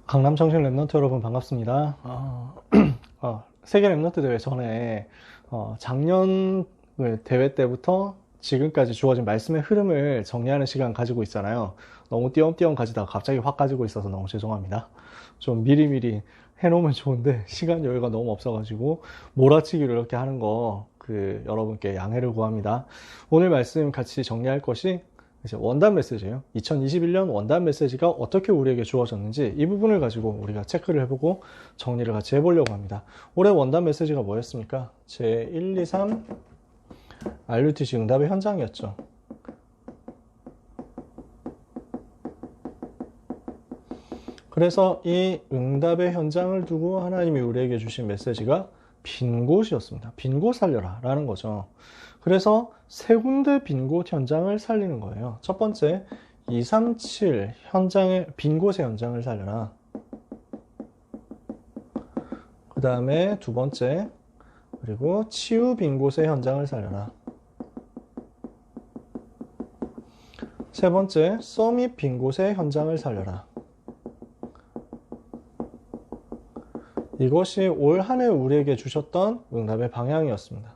강남 청신 랩런트 여러분 반갑습니다. 세계 랩런트 대회 전에 작년 대회 때부터 지금까지 주어진 말씀의 흐름을 정리하는 시간 가지고 있잖아요. 너무 띄엄띄엄 가지다가 갑자기 확 가지고 있어서 너무 죄송합니다. 좀 미리미리 해놓으면 좋은데 시간 여유가 너무 없어가지고 몰아치기로 이렇게 하는 거 여러분께 양해를 구합니다. 오늘 말씀 같이 정리할 것이 이제 원단 메시지예요. 2021년 원단 메시지가 어떻게 우리에게 주어졌는지 이 부분을 가지고 우리가 체크를 해보고 정리를 같이 해보려고 합니다. 올해 원단 메시지가 뭐였습니까? 제 1, 2, 3 RUTC 응답의 현장이었죠. 그래서 이 응답의 현장을 두고 하나님이 우리에게 주신 메시지가 빈 곳이었습니다. 빈 곳 살려라 라는 거죠. 그래서 세 군데 빈 곳 현장을 살리는 거예요. 첫 번째, 237 현장의 빈 곳의 현장을 살려라. 그 다음에 두 번째, 그리고 치유 빈 곳의 현장을 살려라. 세 번째, 서밋 빈 곳의 현장을 살려라. 이것이 올 한 해 우리에게 주셨던 응답의 방향이었습니다.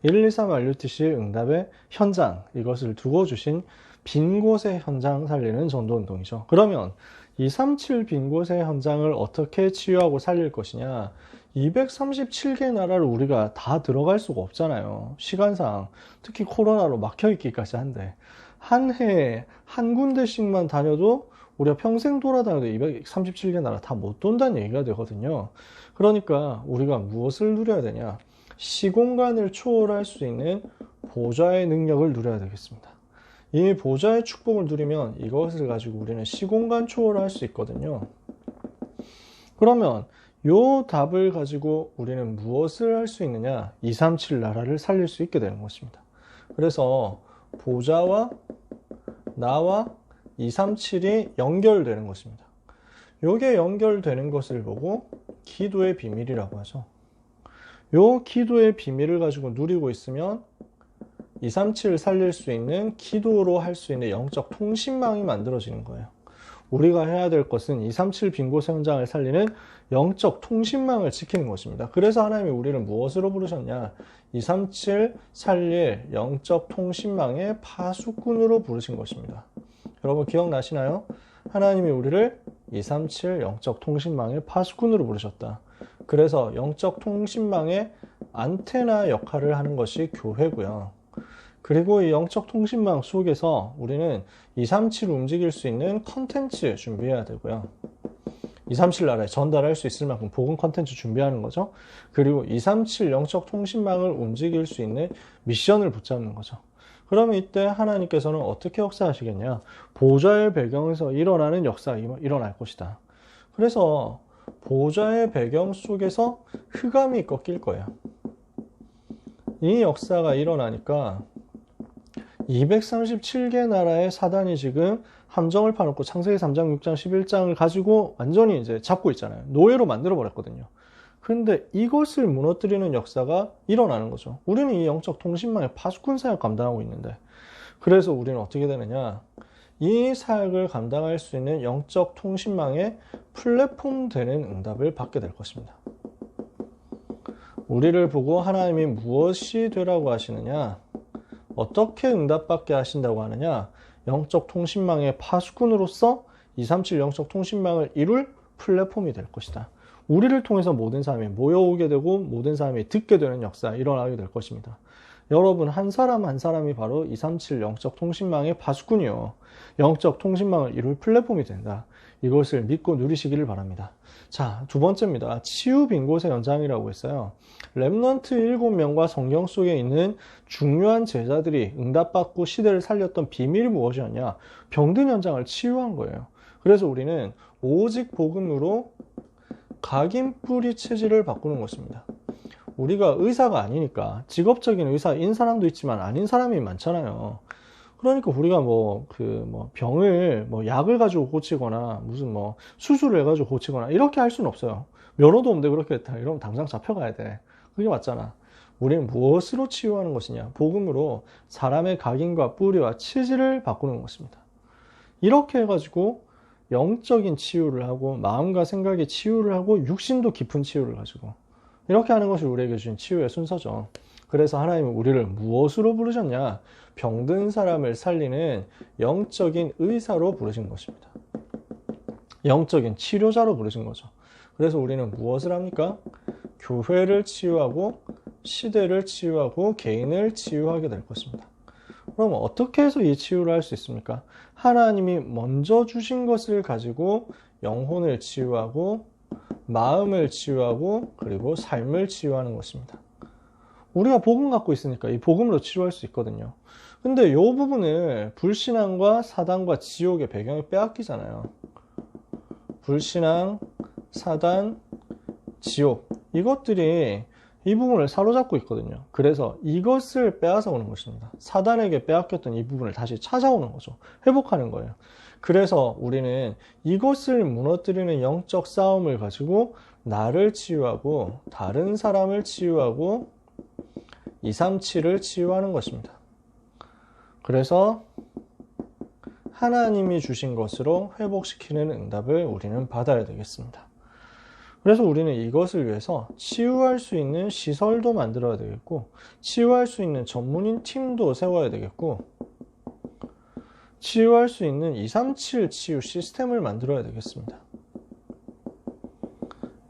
1, 2, 3 RUTC 응답의 현장, 이것을 두고 주신 빈 곳의 현장 살리는 전도운동이죠. 그러면 237 빈 곳의 현장을 어떻게 치유하고 살릴 것이냐? 237개 나라를 우리가 다 들어갈 수가 없잖아요. 시간상, 특히 코로나로 막혀있기까지 한데 한 해에 한 군데씩만 다녀도 우리가 평생 돌아다녀도 237개 나라 다 못 돈다는 얘기가 되거든요. 그러니까 우리가 무엇을 누려야 되냐? 시공간을 초월할 수 있는 보좌의 능력을 누려야 되겠습니다. 이 보좌의 축복을 누리면 이것을 가지고 우리는 시공간 초월을 할 수 있거든요. 그러면 이 답을 가지고 우리는 무엇을 할 수 있느냐? 237 나라를 살릴 수 있게 되는 것입니다. 그래서 보좌와 나와 237이 연결되는 것입니다. 이게 연결되는 것을 보고 기도의 비밀이라고 하죠. 요 기도의 비밀을 가지고 누리고 있으면 237을 살릴 수 있는, 기도로 할 수 있는 영적 통신망이 만들어지는 거예요. 우리가 해야 될 것은 237 빈곳 현장을 살리는 영적 통신망을 지키는 것입니다. 그래서 하나님이 우리를 무엇으로 부르셨냐? 237 살릴 영적 통신망의 파수꾼으로 부르신 것입니다. 여러분 기억나시나요? 하나님이 우리를 237 영적 통신망의 파수꾼으로 부르셨다. 그래서 영적 통신망의 안테나 역할을 하는 것이 교회고요. 그리고 이 영적 통신망 속에서 우리는 237 움직일 수 있는 컨텐츠 준비해야 되고요. 237 나라에 전달할 수 있을 만큼 복음 컨텐츠 준비하는 거죠. 그리고 237 영적 통신망을 움직일 수 있는 미션을 붙잡는 거죠. 그러면 이때 하나님께서는 어떻게 역사하시겠냐? 보좌의 배경에서 일어나는 역사가 일어날 것이다. 그래서 보좌의 배경 속에서 흑암이 꺾일 거예요. 이 역사가 일어나니까 237개 나라의 사단이 지금 함정을 파놓고 창세기 3장, 6장, 11장을 가지고 완전히 이제 잡고 있잖아요. 노예로 만들어 버렸거든요. 그런데 이것을 무너뜨리는 역사가 일어나는 거죠. 우리는 이 영적 통신망의 파수꾼 사역 감당하고 있는데, 그래서 우리는 어떻게 되느냐? 이 사역을 감당할 수 있는 영적 통신망의 플랫폼 되는 응답을 받게 될 것입니다. 우리를 보고 하나님이 무엇이 되라고 하시느냐? 어떻게 응답받게 하신다고 하느냐? 영적 통신망의 파수꾼으로서 237 영적 통신망을 이룰 플랫폼이 될 것이다. 우리를 통해서 모든 사람이 모여오게 되고 모든 사람이 듣게 되는 역사 일어나게 될 것입니다. 여러분 한 사람 한 사람이 바로 237 영적 통신망의 파수꾼이요. 영적 통신망을 이룰 플랫폼이 된다. 이것을 믿고 누리시기를 바랍니다. 자, 두 번째입니다. 치유 빈 곳의 현장이라고 했어요. 렘넌트 7명과 성경 속에 있는 중요한 제자들이 응답받고 시대를 살렸던 비밀이 무엇이었냐? 병든 현장을 치유한 거예요. 그래서 우리는 오직 복음으로 각인 뿌리 체질을 바꾸는 것입니다. 우리가 의사가 아니니까, 직업적인 의사인 사람도 있지만 아닌 사람이 많잖아요. 그러니까 우리가 병을 약을 가지고 고치거나 무슨 수술을 해가지고 고치거나 이렇게 할 수는 없어요. 면허도 없는데 그렇게 했다 이러면 당장 잡혀가야 돼. 그게 맞잖아. 우리는 무엇으로 치유하는 것이냐? 복음으로 사람의 각인과 뿌리와 체질을 바꾸는 것입니다. 이렇게 해가지고 영적인 치유를 하고 마음과 생각의 치유를 하고 육신도 깊은 치유를 가지고 이렇게 하는 것이 우리에게 주신 치유의 순서죠. 그래서 하나님은 우리를 무엇으로 부르셨냐? 병든 사람을 살리는 영적인 의사로 부르신 것입니다. 영적인 치료자로 부르신 거죠. 그래서 우리는 무엇을 합니까? 교회를 치유하고 시대를 치유하고 개인을 치유하게 될 것입니다. 그럼 어떻게 해서 이 치유를 할 수 있습니까? 하나님이 먼저 주신 것을 가지고 영혼을 치유하고 마음을 치유하고 그리고 삶을 치유하는 것입니다. 우리가 복음 갖고 있으니까 이 복음으로 치유할 수 있거든요. 근데 이 부분을 불신앙과 사단과 지옥의 배경에 빼앗기잖아요. 불신앙, 사단, 지옥 이것들이 이 부분을 사로잡고 있거든요. 그래서 이것을 빼앗아 오는 것입니다. 사단에게 빼앗겼던 이 부분을 다시 찾아오는 거죠. 회복하는 거예요. 그래서 우리는 이것을 무너뜨리는 영적 싸움을 가지고 나를 치유하고 다른 사람을 치유하고 237을 치유하는 것입니다. 그래서 하나님이 주신 것으로 회복시키는 응답을 우리는 받아야 되겠습니다. 그래서 우리는 이것을 위해서 치유할 수 있는 시설도 만들어야 되겠고 치유할 수 있는 전문인 팀도 세워야 되겠고 치유할 수 있는 237 치유 시스템을 만들어야 되겠습니다.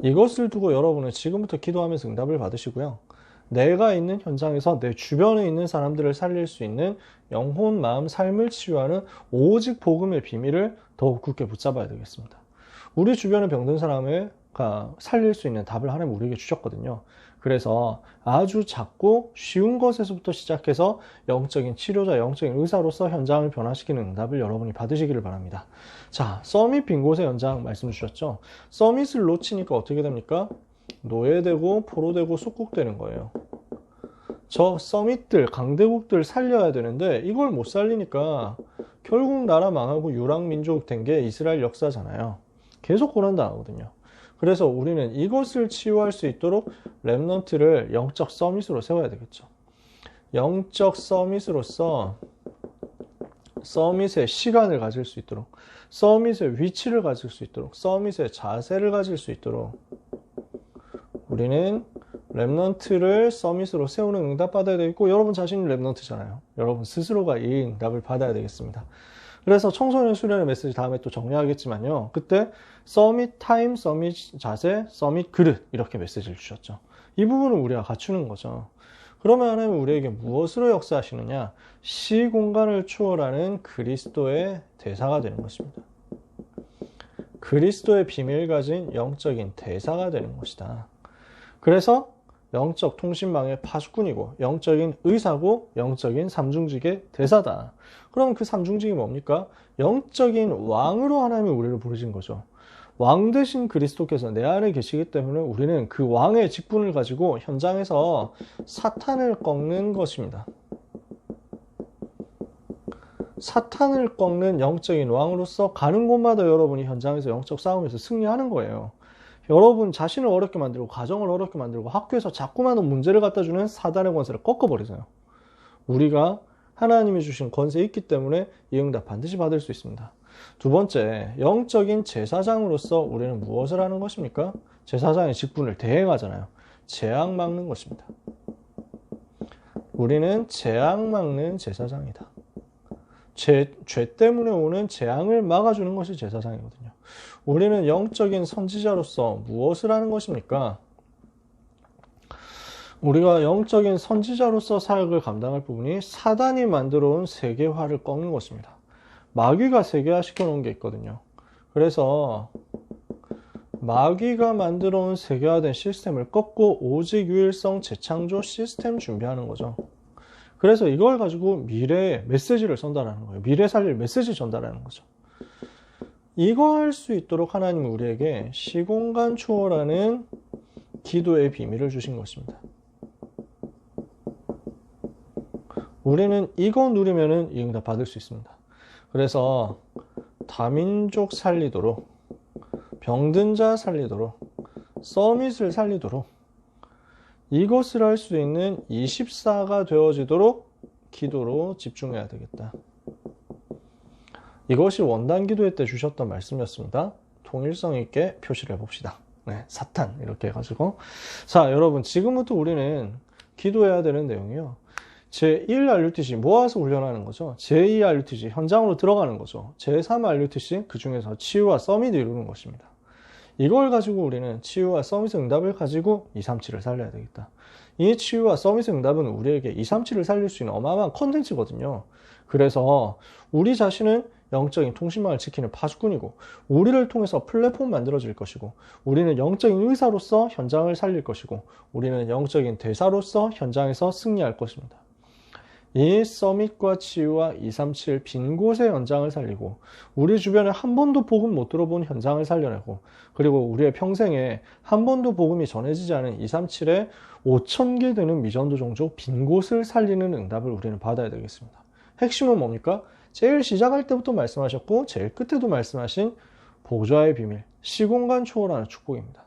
이것을 두고 여러분은 지금부터 기도하면서 응답을 받으시고요. 내가 있는 현장에서 내 주변에 있는 사람들을 살릴 수 있는 영혼, 마음, 삶을 치유하는 오직 복음의 비밀을 더욱 굳게 붙잡아야 되겠습니다. 우리 주변에 병든 사람을 살릴 수 있는 답을 하나님 우리에게 주셨거든요. 그래서 아주 작고 쉬운 것에서부터 시작해서 영적인 치료자, 영적인 의사로서 현장을 변화시키는 응답을 여러분이 받으시기를 바랍니다. 자, 서밋 빈곳의 현장 말씀 주셨죠? 서밋을 놓치니까 어떻게 됩니까? 노예되고 포로되고 숙국되는 거예요. 저 서밋들, 강대국들 살려야 되는데 이걸 못 살리니까 결국 나라 망하고 유랑민족 된 게 이스라엘 역사잖아요. 계속 고난당하거든요. 그래서 우리는 이것을 치유할 수 있도록 렘넌트를 영적 서밋으로 세워야 되겠죠. 영적 서밋으로서 서밋의 시간을 가질 수 있도록, 서밋의 위치를 가질 수 있도록, 서밋의 자세를 가질 수 있도록 우리는 렘넌트를 서밋으로 세우는 응답 받아야 되겠고, 여러분 자신이 렘넌트잖아요. 여러분 스스로가 이 응답을 받아야 되겠습니다. 그래서 청소년 수련의 메시지 다음에 또 정리하겠지만요. 그때 서밋 타임, 서밋 자세, 서밋 그릇 이렇게 메시지를 주셨죠. 이 부분을 우리가 갖추는 거죠. 그러면 하나님은 우리에게 무엇으로 역사하시느냐? 시공간을 초월하는 그리스도의 대사가 되는 것입니다. 그리스도의 비밀 가진 영적인 대사가 되는 것이다. 그래서 영적 통신망의 파수꾼이고 영적인 의사고 영적인 삼중직의 대사다. 그럼 그 삼중직이 뭡니까? 영적인 왕으로 하나님이 우리를 부르신 거죠. 왕 되신 그리스도께서 내 안에 계시기 때문에 우리는 그 왕의 직분을 가지고 현장에서 사탄을 꺾는 것입니다. 사탄을 꺾는 영적인 왕으로서 가는 곳마다 여러분이 현장에서 영적 싸움에서 승리하는 거예요. 여러분 자신을 어렵게 만들고 가정을 어렵게 만들고 학교에서 자꾸만 문제를 갖다 주는 사단의 권세를 꺾어버리세요. 우리가 하나님이 주신 권세 있기 때문에 이 응답 반드시 받을 수 있습니다. 두 번째, 영적인 제사장으로서 우리는 무엇을 하는 것입니까? 제사장의 직분을 대행하잖아요. 재앙 막는 것입니다. 우리는 재앙 막는 제사장이다. 죄 때문에 오는 재앙을 막아주는 것이 제사장이거든요. 우리는 영적인 선지자로서 무엇을 하는 것입니까? 우리가 영적인 선지자로서 사역을 감당할 부분이 사단이 만들어온 세계화를 꺾는 것입니다. 마귀가 세계화 시켜놓은 게 있거든요. 그래서 마귀가 만들어온 세계화된 시스템을 꺾고 오직 유일성 재창조 시스템 준비하는 거죠. 그래서 이걸 가지고 미래의 메시지를 전달하는 거예요. 미래 살릴 메시지 전달하는 거죠. 이거 할 수 있도록 하나님은 우리에게 시공간 초월하는 기도의 비밀을 주신 것입니다. 우리는 이거 누리면은 이 응답 받을 수 있습니다. 그래서 다민족 살리도록, 병든 자 살리도록, 서밋을 살리도록 이것을 할 수 있는 24가 되어지도록 기도로 집중해야 되겠다. 이것이 원단 기도회 때 주셨던 말씀이었습니다. 통일성 있게 표시를 해봅시다. 네, 사탄 이렇게 해가지고 자 여러분 지금부터 우리는 기도해야 되는 내용이요. 제1 RUTC 모아서 훈련하는 거죠. 제2 RUTC 현장으로 들어가는 거죠. 제3 RUTC 그 중에서 치유와 서밋을 이루는 것입니다. 이걸 가지고 우리는 치유와 서밋 응답을 가지고 237을 살려야 되겠다. 이 치유와 서밋 응답은 우리에게 237을 살릴 수 있는 어마어마한 콘텐츠거든요. 그래서 우리 자신은 영적인 통신망을 지키는 파수꾼이고 우리를 통해서 플랫폼 만들어질 것이고 우리는 영적인 의사로서 현장을 살릴 것이고 우리는 영적인 대사로서 현장에서 승리할 것입니다. 이 서밋과 치유와 237 빈 곳의 현장을 살리고 우리 주변에 한 번도 복음 못 들어본 현장을 살려내고 그리고 우리의 평생에 한 번도 복음이 전해지지 않은 237의 5,000개 되는 미전도 종족 빈 곳을 살리는 응답을 우리는 받아야 되겠습니다. 핵심은 뭡니까? 제일 시작할 때부터 말씀하셨고 제일 끝에도 말씀하신 보좌의 비밀, 시공간 초월하는 축복입니다.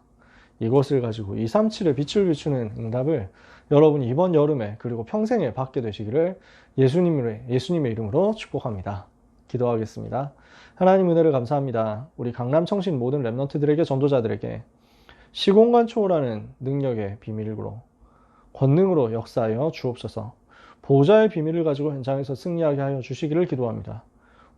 이것을 가지고 237의 빛을 비추는 응답을 여러분이 이번 여름에 그리고 평생에 받게 되시기를 예수님의 이름으로 축복합니다. 기도하겠습니다. 하나님 은혜를 감사합니다. 우리 강남 청신 모든 랩런트들에게 전도자들에게 시공간 초월하는 능력의 비밀로 권능으로 역사하여 주옵소서. 보좌의 비밀을 가지고 현장에서 승리하게 하여 주시기를 기도합니다.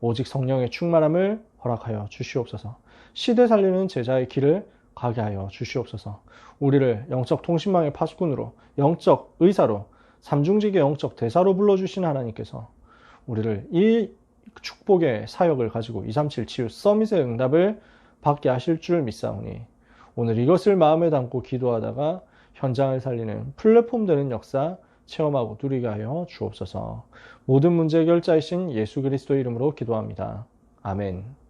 오직 성령의 충만함을 허락하여 주시옵소서. 시대 살리는 제자의 길을 가게 하여 주시옵소서. 우리를 영적 통신망의 파수꾼으로 영적 의사로 삼중직의 영적 대사로 불러주신 하나님께서 우리를 이 축복의 사역을 가지고 237 치유 서밋의 응답을 받게 하실 줄 믿사오니 오늘 이것을 마음에 담고 기도하다가 현장을 살리는 플랫폼 되는 역사 체험하고 누리게 하여 주옵소서. 모든 문제 해결자이신 예수 그리스도의 이름으로 기도합니다. 아멘.